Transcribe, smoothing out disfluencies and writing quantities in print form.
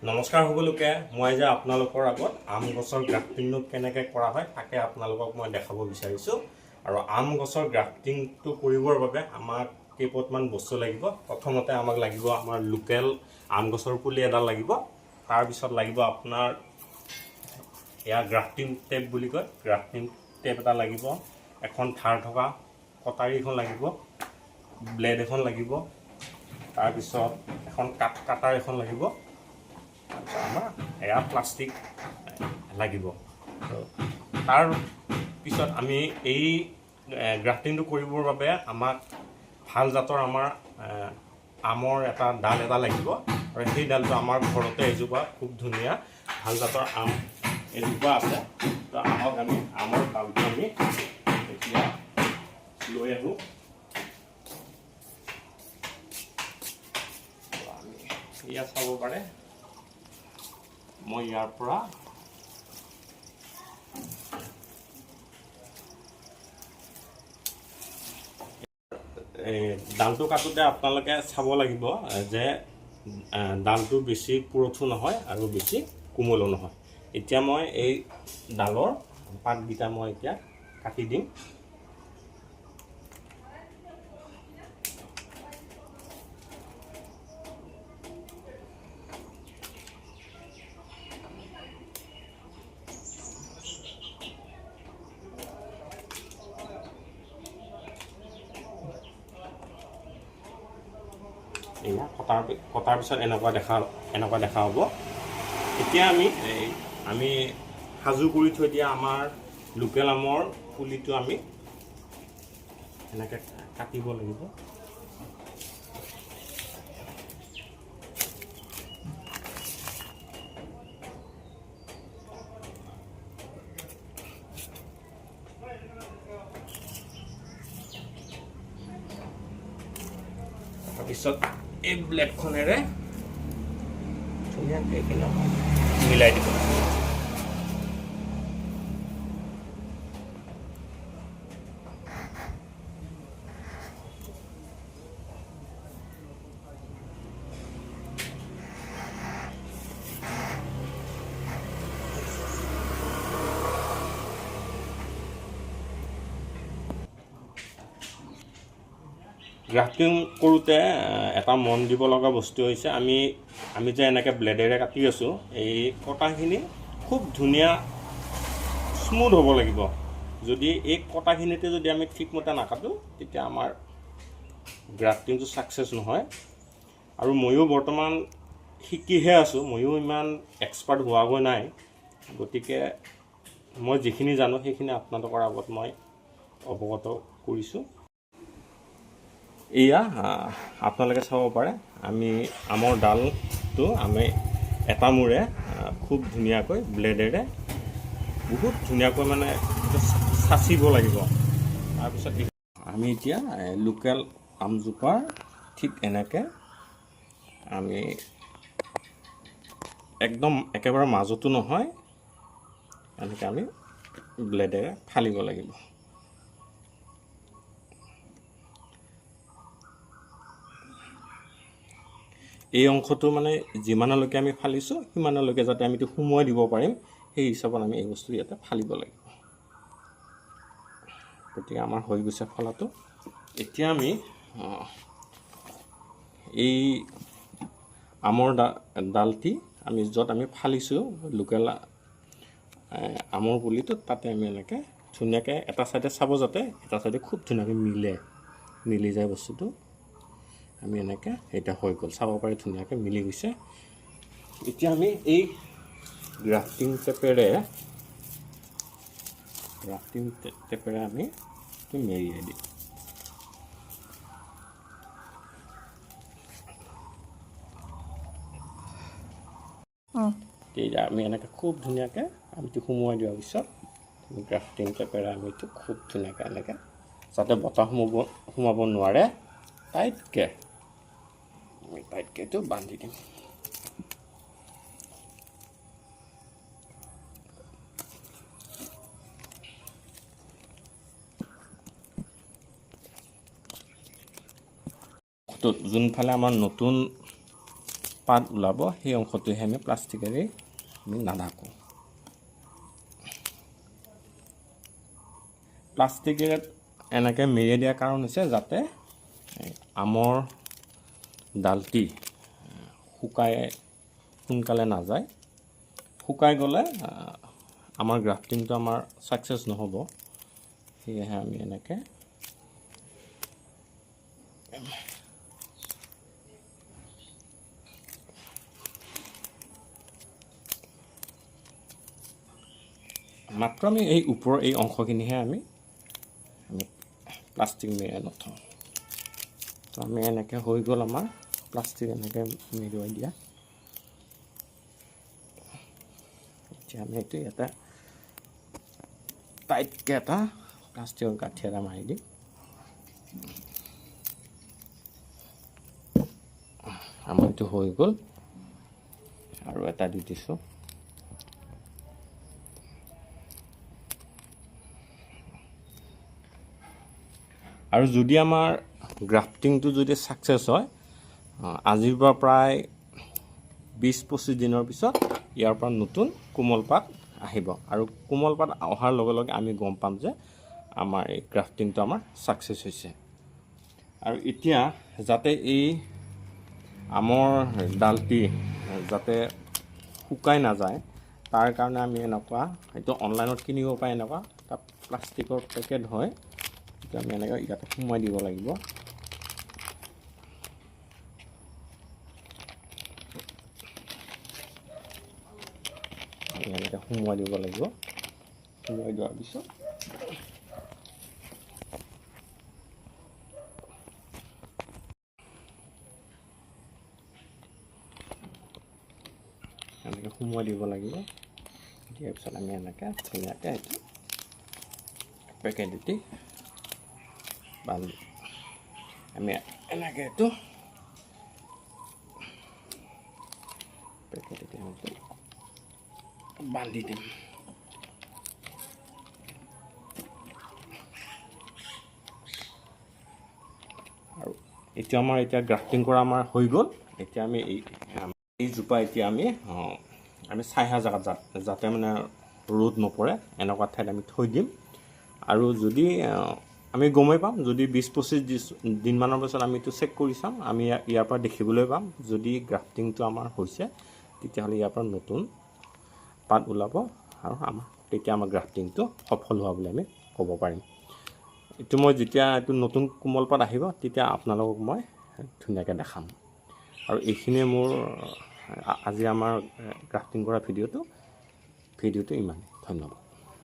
নমস্কাৰ সকলোকে মই যে আপোনালোকৰ আগত আম গছৰ গ্ৰাফটিংটো কেনেকৈ কৰা হয় তাকে আপোনালোকক মই দেখাব বিচাৰিছোঁ আৰু আম গছৰ গ্ৰাফটিংটো কৰিবৰ বাবে আমাক কেইপটমান বস্তু লাগিব। প্ৰথমতে আমাক লাগিব আমাৰ লোকেল আম গছৰ পুলি এডাল লাগিব। তাৰ পিছত লাগিব আপোনাৰ এয়া গ্ৰাফটিং টেপ বুলি কয়, গ্ৰাফটিং টেপ এটা লাগিব, এখন ধাৰ থকা কটাৰী এখন লাগিব, ব্লেড এখন লাগিব, তাৰ পিছত এখন কাটাৰ এখন লাগিব, আমাৰ এয়া প্লাষ্টিক লাগিব। তাৰ পিছত আমি এই গ্ৰাফটিংটো কৰিবৰ বাবে আমাক ভাল জাতৰ আমাৰ আমৰ এটা ডাল এটা লাগিব আৰু সেই ডালটো আমাৰ ঘৰতে এজোপা খুব ধুনীয়া ভাল জাতৰ আম এজোপা আছে। তো আহক আমি আমৰ ডালটো আমি এতিয়া লৈ আহোঁ। ইয়াত চাব পাৰে মই ইয়াৰ পৰা ডালটো কাটোতে আপোনালোকে চাব লাগিব যে ডালটো বেছি পুৰঠো নহয় আৰু বেছি কোমলো নহয়। এতিয়া মই এই ডালৰ পাতকেইটা মই এতিয়া কাটি দিম। এয়া কটাৰ পিছত এনেকুৱা দেখা হ'ব। এতিয়া আমি সাজু কৰি থৈ দিয়া আমাৰ লোকেল আমৰ পুলিটো আমি এনেকৈ কাটিব লাগিব। তাৰপিছত এই ব্লেডখনেৰে ধুনীয়াকৈ মিলাই দিব। গ্ৰাফটিং কৰোঁতে এটা মন দিব লগা বস্তু হৈছে আমি যে এনেকৈ ব্লেডেৰে কাটি আছোঁ, এই কটাখিনি খুব ধুনীয়া স্মুথ হ'ব লাগিব। যদি এই কটাখিনিতে যদি আমি ঠিকমতে নাকাটোঁ তেতিয়া আমাৰ গ্ৰাফটিংটো ছাকচেছ নহয়। আৰু ময়ো বৰ্তমান শিকিহে আছোঁ, ময়ো ইমান এক্সপাৰ্ট হোৱাগৈ নাই। গতিকে মই যিখিনি জানো সেইখিনি আপোনালোকৰ আগত মই অৱগত কৰিছোঁ। এয়া আপোনালোকে চাব পাৰে আমি আমৰ ডালটো আমি এটা মূৰে খুব ধুনীয়াকৈ ব্লেডেৰে বহুত ধুনীয়াকৈ মানে চাচিব লাগিব। তাৰপিছত আমি এতিয়া লোকেল আমজোপাৰ ঠিক এনেকৈ আমি একদম একেবাৰে মাজতো নহয়, এনেকৈ আমি ব্লেডেৰে ফালিব লাগিব। এই অংশটো মানে যিমানলৈকে আমি ফালিছোঁ সিমানলৈকে যাতে আমি সোমোৱাই দিব পাৰিম সেই হিচাপত আমি এই বস্তু ইয়াতে ফালিব লাগিব। গতিকে আমাৰ হৈ গৈছে ফলাটো। এতিয়া আমি এই আমৰ ডালটি আমি য'ত আমি ফালিছোঁ লোকেল আমৰ পুলিটো তাতে আমি এনেকৈ ধুনীয়াকৈ এটা চাইডে চাব যাতে এটা চাইডে খুব ধুনীয়াকৈ মিলি যায় বস্তুটো। আমি এনেকৈ এতিয়া হৈ গ'ল, চাব পাৰি ধুনীয়াকৈ মিলি গৈছে। এতিয়া আমি এই গ্ৰাফটিং টেপেৰে আমি মেৰিয়াই দিম। এতিয়া আমি এনেকৈ খুব ধুনীয়াকৈ আমিটো সোমোৱাই দিয়াৰ পিছত গ্ৰাফটিং টেপেৰে আমিটো খুব ধুনীয়াকৈ এনেকৈ যাতে বতাহ সোমাব নোৱাৰে টাইটকৈ এইটো বান্ধি দিম। যোনফালে আমাৰ নতুন পাত ওলাব সেই অংশটোহে আমি প্লাষ্টিকেৰে আমি নাঢাকোঁ। প্লাষ্টিকেৰে এনেকৈ মেৰিয়াই দিয়াৰ কাৰণ হৈছে যাতে আমৰ ডালটি শুকাই সোনকালে নাযায়। শুকাই গ'লে আমাৰ গ্ৰাফটিংটো আমাৰ ছাকচেছ নহ'ব। সেয়েহে আমি এনেকৈ মাত্ৰ আমি এই ওপৰৰ এই অংশখিনিহে আমি প্লাষ্টিক মেৰিয়াই নথওঁ। তো আমি এনেকৈ হৈ গ'ল আমাৰ প্লাষ্টিক এনেকৈ মেৰুৱাই দিয়া। এতিয়া আমি এইটো এটা টাইটকৈ এটা প্লাষ্টিকৰ গাঁঠি এটা মাৰি দিম। আমাৰ এইটো হৈ গ'ল আৰু এটা দি দিছোঁ। আৰু যদি আমাৰ গ্ৰাফটিংটো যদি ছাকচেছ হয়, আজিৰ পৰা প্ৰায় 20-25 দিনৰ পিছত ইয়াৰ পৰা নতুন কোমল পাত আহিব। আৰু কোমল পাত অহাৰ লগে লগে আমি গম পাম যে আমাৰ এই গ্ৰাফটিংটো আমাৰ ছাকচেছ হৈছে। আৰু এতিয়া যাতে এই আমৰ ডালটি যাতে শুকাই নাযায় তাৰ কাৰণে আমি এনেকুৱা, এইটো অনলাইনত কিনিব পাৰে, এনেকুৱা এটা প্লাষ্টিকৰ পেকেট হয়। এইটো আমি এনেকৈ ইয়াতে সোমোৱাই দিব লাগিব। এনেকৈ সোমোৱাই দিব লাগিব। সোমোৱাই দিয়াৰ পিছত এনেকৈ সোমোৱাই দিব লাগিব। দিয়াৰ পিছত আমি এনেকৈ ধুনীয়াকৈ এইটো পেকেটেদি বান্ধি আমি এনেকৈ এইটো পেকেটেদি বান্ধি দিম। আৰু এতিয়া আমাৰ গ্ৰাফটিং কৰা আমাৰ হৈ গ'ল। এতিয়া আমি এই জোপা এতিয়া আমি ছাইহা জেগাত যাতে মানে ৰ'দ নপৰে এনেকুৱা ঠাইত আমি থৈ দিম। আৰু যদি আমি গমেই পাম, যদি 20-25 দিনমানৰ পিছত আমি এইটো চেক কৰি চাম, আমি ইয়াৰ পৰা দেখিবলৈ পাম যদি গ্ৰাফটিংটো আমাৰ হৈছে, তেতিয়াহ'লে ইয়াৰ পৰা নতুন পাত ওলাব আৰু তেতিয়া আমাৰ গ্ৰাফটিংটো সফল হোৱা বুলি আমি ক'ব পাৰিম। এইটো মই যেতিয়া এইটো নতুন কোমল পাত আহিব তেতিয়া আপোনালোকক মই ধুনীয়াকৈ দেখাম। আৰু এইখিনিয়ে মোৰ আজি আমাৰ গ্ৰাফটিং কৰা ভিডিঅ'টো ইমানেই। ধন্যবাদ।